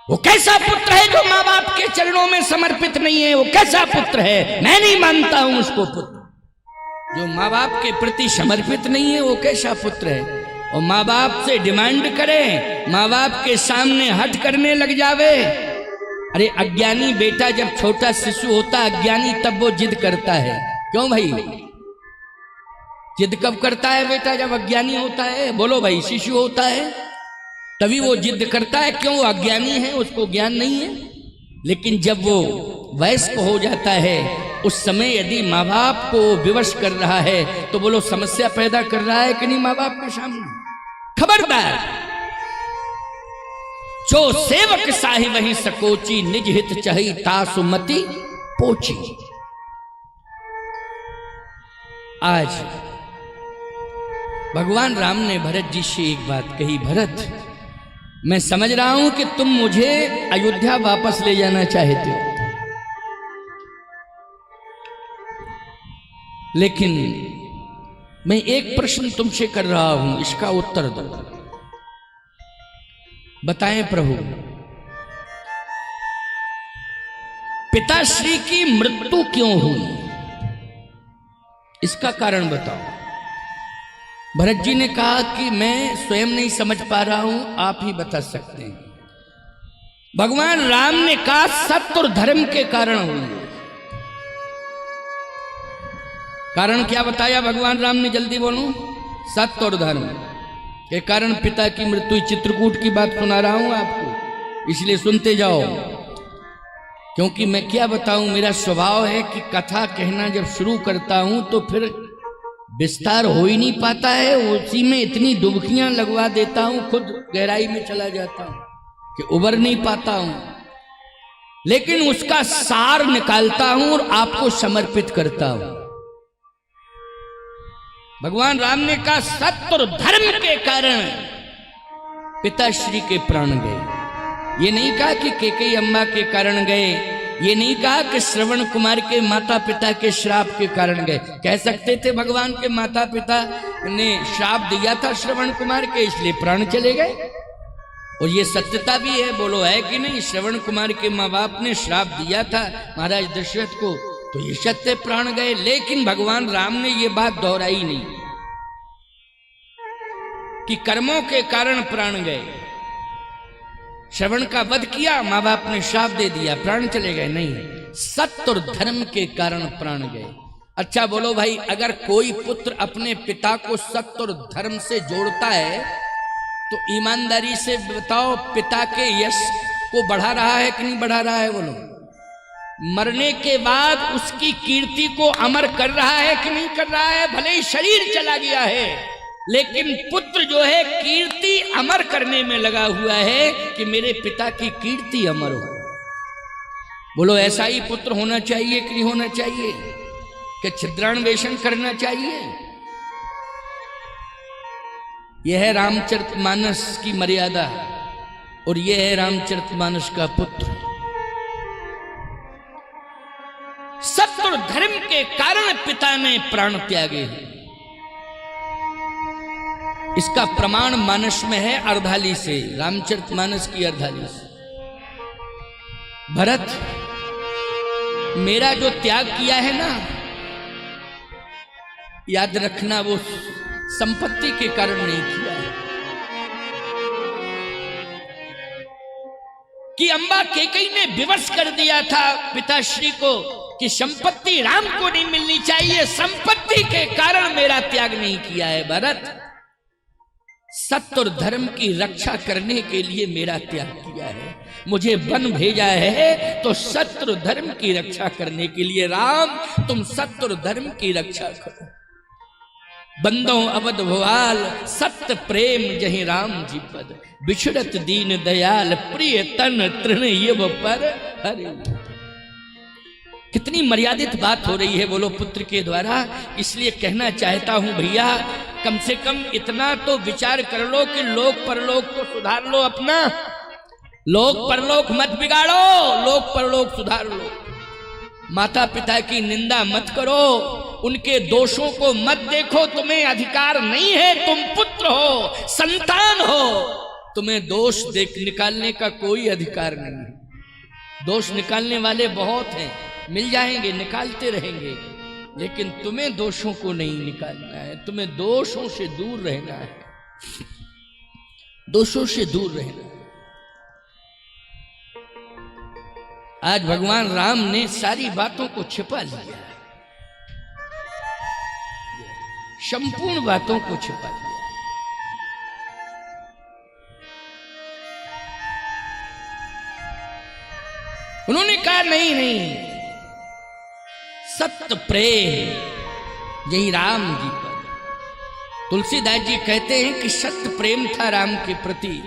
वो कैसा पुत्र है जो माँ बाप के चरणों में समर्पित नहीं है? वो कैसा पुत्र है? मैं नहीं मानता हूं उसको पुत्र। जो माँ बाप के प्रति समर्पित नहीं है वो कैसा पुत्र है? और माँ बाप से डिमांड करे, माँ बाप के सामने हट करने लग जावे। अरे अज्ञानी बेटा जब छोटा शिशु होता है अज्ञानी, तब वो जिद करता है। क्यों भाई? जिद कब करता है बेटा? जब अज्ञानी होता है। बोलो भाई, शिशु होता है तभी वो जिद करता है। क्यों? वो अज्ञानी है, उसको ज्ञान नहीं है। लेकिन जब वो वयस्क हो जाता है, उस समय यदि माँ बाप को विवश कर रहा है तो बोलो समस्या पैदा कर रहा है कि नहीं माँ बाप के सामने? खबरदार, जो सेवक साहि वहीं सकोची, निज हित चाही तासुमति पोची। आज भगवान राम ने भरत जी से एक बात कही, भरत मैं समझ रहा हूं कि तुम मुझे अयोध्या वापस ले जाना चाहते हो, लेकिन मैं एक प्रश्न तुमसे कर रहा हूं, इसका उत्तर दो। बताएं प्रभु, पिताश्री की मृत्यु क्यों हुई? इसका कारण बताओ। भरत जी ने कहा कि मैं स्वयं नहीं समझ पा रहा हूं, आप ही बता सकते हैं। भगवान राम ने कहा सत्य और धर्म के कारण हुई। कारण क्या बताया भगवान राम ने? जल्दी बोलो। सत्य और धर्म के कारण पिता की मृत्यु। चित्रकूट की बात सुना रहा हूं आपको, इसलिए सुनते जाओ। क्योंकि मैं क्या बताऊं, मेरा स्वभाव है कि कथा कहना जब शुरू करता हूं तो फिर विस्तार हो ही नहीं पाता है, उसी में इतनी डुबकियां लगवा देता हूं, खुद गहराई में चला जाता हूं कि उबर नहीं पाता हूं। लेकिन उसका सार निकालता हूं और आपको समर्पित करता हूं। भगवान राम ने कहा सत्य और धर्म के कारण पिताश्री के प्राण गए। ये नहीं कहा कि केकई अम्मा के कारण गए, ये नहीं कहा कि श्रवण कुमार के माता पिता के श्राप के कारण गए। कह सकते थे भगवान के माता पिता ने श्राप दिया था श्रवण कुमार के, इसलिए प्राण चले गए। और ये सत्यता भी है, बोलो है कि नहीं? श्रवण कुमार के माँ बाप ने श्राप दिया था महाराज दशरथ को, तो ये सत्य प्राण गए। लेकिन भगवान राम ने ये बात दोहराई नहीं कि कर्मों के कारण प्राण गए। श्रवण का वध किया, माँ बाप ने श्राप दे दिया, प्राण चले गए। नहीं, सत्य और धर्म के कारण प्राण गए। अच्छा बोलो भाई, अगर कोई पुत्र अपने पिता को सत्य और धर्म से जोड़ता है तो ईमानदारी से बताओ, पिता के यश को बढ़ा रहा है कि नहीं बढ़ा रहा है? बोलो। मरने के बाद उसकी कीर्ति को अमर कर रहा है कि नहीं कर रहा है? भले ही शरीर चला गया है, लेकिन पुत्र जो है कीर्ति अमर करने में लगा हुआ है कि मेरे पिता की कीर्ति अमर हो। बोलो ऐसा ही पुत्र होना चाहिए कि नहीं होना चाहिए? कि छिद्रान्वेषण करना चाहिए? यह है रामचरितमानस की मर्यादा और यह है रामचरितमानस का पुत्र। सत्य और धर्म के कारण पिता ने प्राण त्यागे हैं। इसका प्रमाण मानस में है अर्धाली से, रामचरितमानस की अर्धाली से। भरत, मेरा जो त्याग किया है ना, याद रखना वो संपत्ति के कारण नहीं किया है। कि अम्बा केकई ने विवश कर दिया था पिताश्री को कि संपत्ति राम को नहीं मिलनी चाहिए, संपत्ति के कारण मेरा त्याग नहीं किया है। भरत, सत्य और धर्म की रक्षा करने के लिए मेरा त्याग किया है। मुझे वन भेजा है तो सत्य और धर्म की रक्षा करने के लिए। राम, तुम सत्य और धर्म की रक्षा करो। बंदो अवध भवाल, सत्य प्रेम जहि राम जी पद, बिछड़त दीन दयाल, प्रिय तन तृण यव पर हरि। कितनी मर्यादित बात हो रही है बोलो पुत्र के द्वारा। इसलिए कहना चाहता हूं भैया, कम से कम इतना तो विचार कर लो कि लोक परलोक तो सुधार लो अपना। लोक परलोक मत बिगाड़ो, लोक परलोक सुधार लो। माता पिता की निंदा मत करो, उनके दोषों को मत देखो। तुम्हें अधिकार नहीं है, तुम पुत्र हो, संतान हो, तुम्हें दोष देख निकालने का कोई अधिकार नहीं है। दोष निकालने वाले बहुत हैं, मिल जाएंगे, निकालते रहेंगे, लेकिन तुम्हें दोषों को नहीं निकालना है। तुम्हें दोषों से दूर रहना है, दोषों से दूर रहना है। आज भगवान राम ने सारी बातों को छिपा लिया, संपूर्ण बातों को छिपा लिया। उन्होंने कहा नहीं नहीं, सत्य प्रेम यही राम जी पर। तुलसीदास जी कहते हैं कि सत्य प्रेम था राम के प्रति,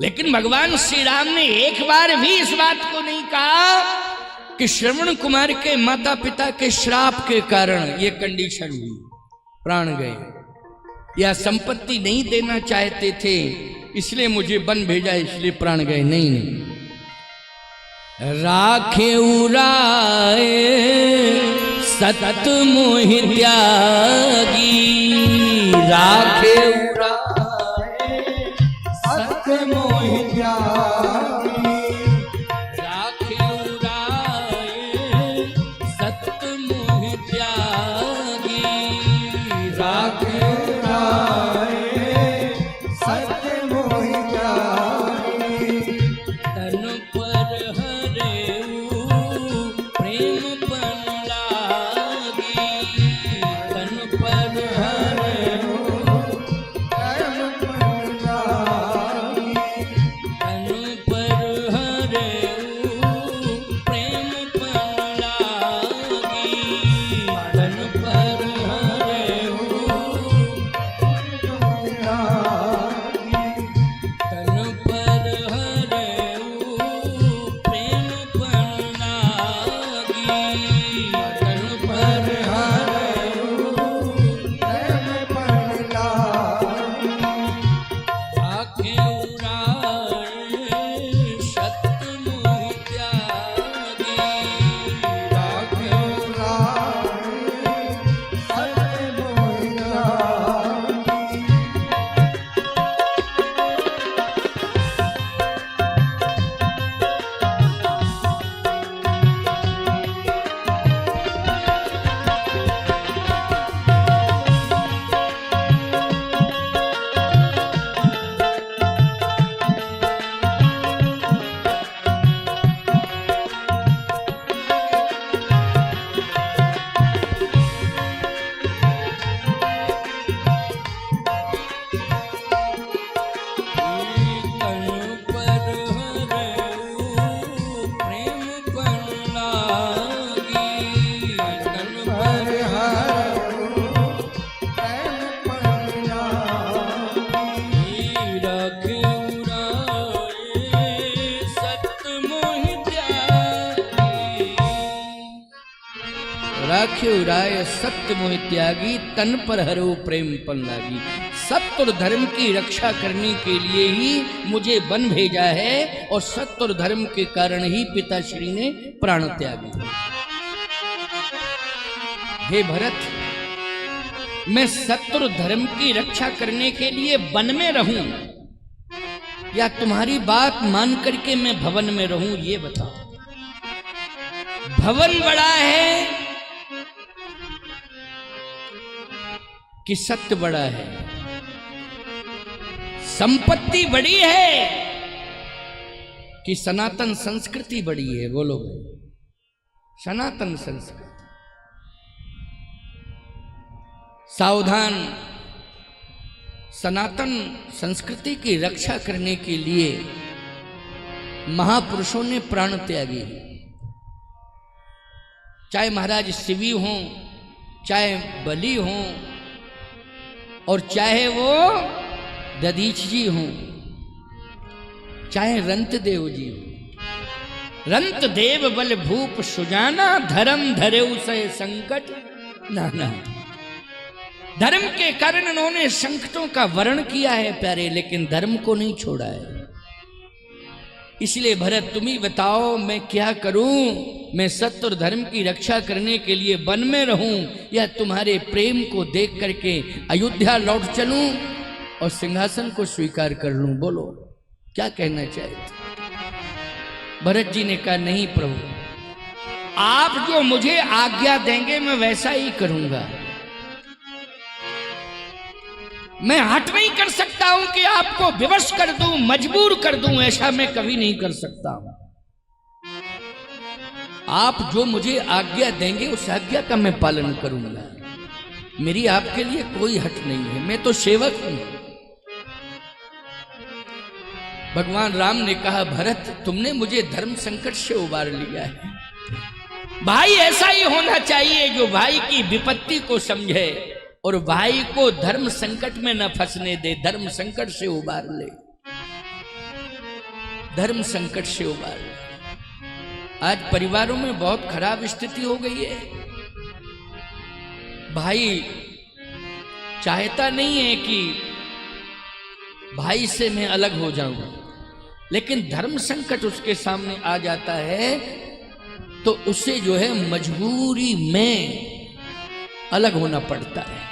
लेकिन भगवान श्री राम ने एक बार भी इस बात को नहीं कहा कि श्रवण कुमार के माता पिता के श्राप के कारण ये कंडीशन हुई, प्राण गए, या संपत्ति नहीं देना चाहते थे इसलिए मुझे वन भेजा इसलिए प्राण गए। नहीं नहीं, राखे उराए सत मोहि त्यागी, राखे उराए सत मोहि त्यागी, राखे उराए सत मोहि त्यागी, राखे उराए सत मोहि त्यागी, तन पर राखे उराय सत्य मोहि त्यागी, तन पर हरो प्रेम पन लागी। सत्य और धर्म की रक्षा करने के लिए ही मुझे वन भेजा है और सत्य और धर्म के कारण ही पिताश्री ने प्राण त्यागी। हे भरत, मैं सत्य और धर्म की रक्षा करने के लिए वन में रहूं या तुम्हारी बात मान करके मैं भवन में रहूं, ये बताओ। भवन बड़ा है कि सत्य बड़ा है? संपत्ति बड़ी है कि सनातन संस्कृति बड़ी है? बोलो भाई। सनातन संस्कृति। सावधान, सनातन संस्कृति की रक्षा करने के लिए महापुरुषों ने प्राण त्यागे, चाहे महाराज शिवी हों, चाहे बलि हों, और चाहे वो दधीच जी हों, चाहे रंतदेव जी हो। रंतदेव बल भूप सुजाना, धर्म धरेउ सहे संकट नाना। धर्म के कारण उन्होंने संकटों का वर्ण किया है प्यारे, लेकिन धर्म को नहीं छोड़ा है। इसलिए भरत तुम ही बताओ मैं क्या करूं? मैं सत्य और धर्म की रक्षा करने के लिए वन में रहूं या तुम्हारे प्रेम को देख करके अयोध्या लौट चलूं? और सिंहासन को स्वीकार कर लूं। बोलो क्या कहना चाहते? भरत जी ने कहा नहीं प्रभु, आप जो मुझे आज्ञा देंगे मैं वैसा ही करूंगा। मैं हट नहीं कर सकता हूं कि आपको विवश कर दूं, मजबूर कर दूं, ऐसा मैं कभी नहीं कर सकता हूं। आप जो मुझे आज्ञा देंगे उस आज्ञा का मैं पालन करूंगा। मेरी आपके लिए कोई हट नहीं है, मैं तो सेवक हूं। भगवान राम ने कहा भरत तुमने मुझे धर्म संकट से उबार लिया है। भाई ऐसा ही होना चाहिए जो भाई की विपत्ति को समझे और भाई को धर्म संकट में न फंसने दे, धर्म संकट से उबार ले, धर्म संकट से उबार ले। आज परिवारों में बहुत खराब स्थिति हो गई है। भाई चाहता नहीं है कि भाई से मैं अलग हो जाऊं, लेकिन धर्म संकट उसके सामने आ जाता है तो उसे जो है मजबूरी में अलग होना पड़ता है।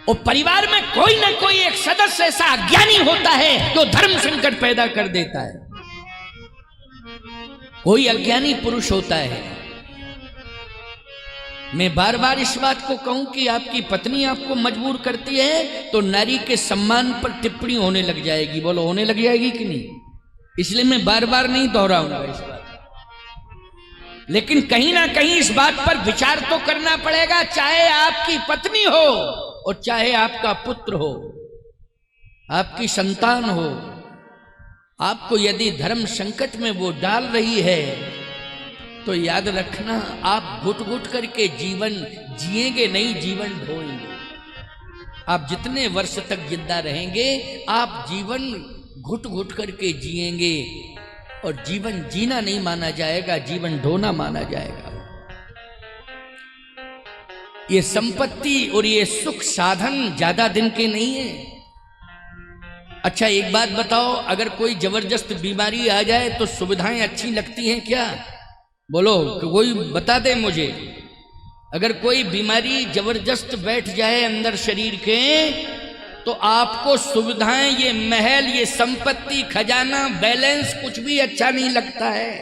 और परिवार में कोई ना कोई एक सदस्य ऐसा अज्ञानी होता है जो धर्म संकट पैदा कर देता है। कोई अज्ञानी पुरुष होता है। मैं बार बार इस बात को कहूं कि आपकी पत्नी आपको मजबूर करती है तो नारी के सम्मान पर टिप्पणी होने लग जाएगी। बोलो होने लग जाएगी कि नहीं? इसलिए मैं बार बार नहीं दोहराऊंगा इस बात, लेकिन कहीं ना कहीं इस बात पर विचार तो करना पड़ेगा। चाहे आपकी पत्नी हो और चाहे आपका पुत्र हो, आपकी संतान हो, आपको यदि धर्म संकट में वो डाल रही है तो याद रखना आप घुट घुट करके जीवन जिएंगे नहीं, जीवन ढोएंगे। आप जितने वर्ष तक जिंदा रहेंगे आप जीवन घुट घुट करके जिएंगे और जीवन जीना नहीं माना जाएगा, जीवन ढोना माना जाएगा। ये संपत्ति और ये सुख साधन ज्यादा दिन के नहीं है। अच्छा एक बात बताओ, अगर कोई जबरदस्त बीमारी आ जाए तो सुविधाएं अच्छी लगती हैं क्या? बोलो कोई बता दे मुझे। अगर कोई बीमारी जबरदस्त बैठ जाए अंदर शरीर के तो आपको सुविधाएं, ये महल, ये संपत्ति, खजाना, बैलेंस कुछ भी अच्छा नहीं लगता है,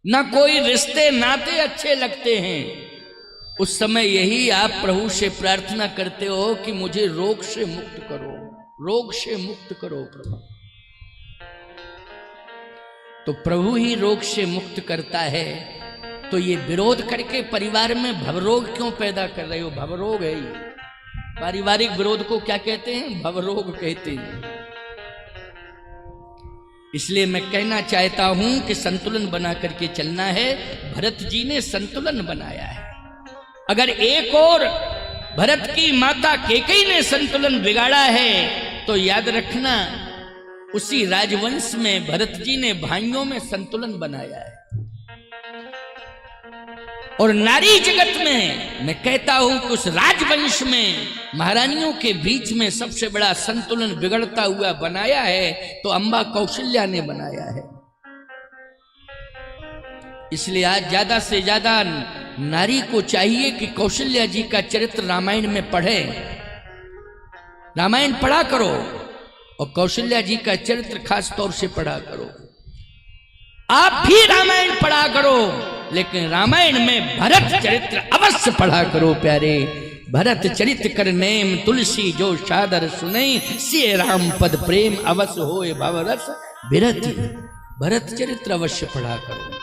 ना कोई रिश्ते नाते अच्छे लगते हैं। उस समय यही आप प्रभु से प्रार्थना करते हो कि मुझे रोग से मुक्त करो, रोग से मुक्त करो प्रभु। तो प्रभु ही रोग से मुक्त करता है। तो ये विरोध करके परिवार में भवरोग क्यों पैदा कर रहे हो? भवरोग है ये। पारिवारिक विरोध को क्या कहते हैं? भवरोग कहते हैं। इसलिए मैं कहना चाहता हूं कि संतुलन बना करके चलना है। भरत जी ने संतुलन बनाया है। अगर एक और भरत की माता कैकेयी ने संतुलन बिगाड़ा है तो याद रखना उसी राजवंश में भरत जी ने भाइयों में संतुलन बनाया है। और नारी जगत में मैं कहता हूं कि उस राजवंश में महारानियों के बीच में सबसे बड़ा संतुलन बिगड़ता हुआ बनाया है तो अम्बा कौशल्या ने बनाया है। इसलिए आज ज्यादा से ज्यादा नारी को चाहिए कि कौशल्या जी का चरित्र रामायण में पढ़े। रामायण पढ़ा करो और कौशल्या जी का चरित्र खास तौर से पढ़ा करो। आप भी रामायण पढ़ा करो, लेकिन रामायण में भरत चरित्र अवश्य पढ़ा करो प्यारे। भरत चरित्र कर नेम तुलसी जो सादर सुनई, सिय राम पद प्रेम अवश्य होए भवरस बिरति। भरत चरित्र अवश्य पढ़ा करो।